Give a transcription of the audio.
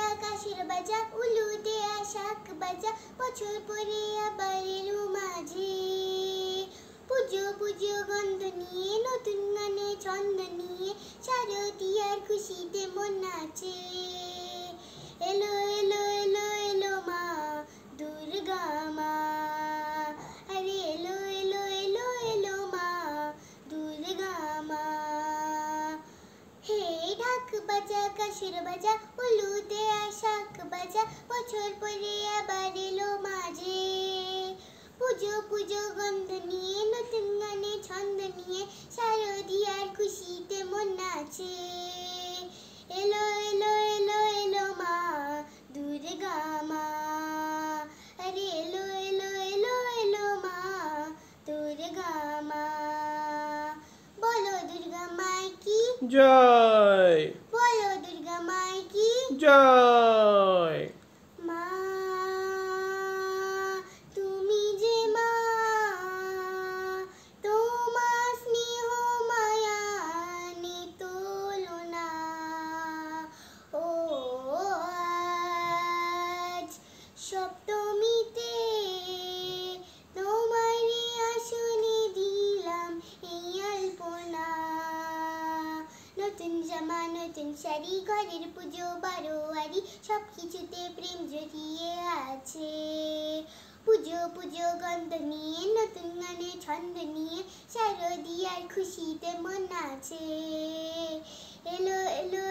বাজা কাশের বাজা উলু দেয়া শাক বাজা বছর পরে আবার এলো মাঝে পুজো পুজো গন্ধ নিয়ে নতুন গানে ছন্দ নিয়ে শারদিয়ার খুশিতে মন নাচে এলো এলো এলো এলো মা দুর্গা মা আরে এলো এলো এলো এলো মা দুর্গা মা হে ঢাক বাজা কাশের বাজা উলু দেয়া শাক বাজা বছর পরে আবার এলো মাঝে পুজো পুজো গন্ধ নিয়ে নতুন গানে ছন্দ নিয়ে শারদিয়ার খুশিতে মন নাচে এলো এলো এলো এলো মা দুর্গা মা আরে এলো এলো এলো এলো মা দুর্গা মা বলো দুর্গা মাই কি জয় বলো দুর্গা মাই কি জয় মা তুমি যে মা তোমার স্নেহ মায়া নে তুলনা ও আজ সপ্তমীতে তোমারই আসনে দিলাম এই আলপনা নতুন জামা নতুন শাড়ি ঘরের পুজো বারোয়ারি সবকিছুতে প্রেম জড়িয়ে আছে পুজো পুজো গন্ধ নিয়ে নতুন গানে ছন্দ নিয়ে শারদিয়ার খুশিতে মন আছে এলো এলো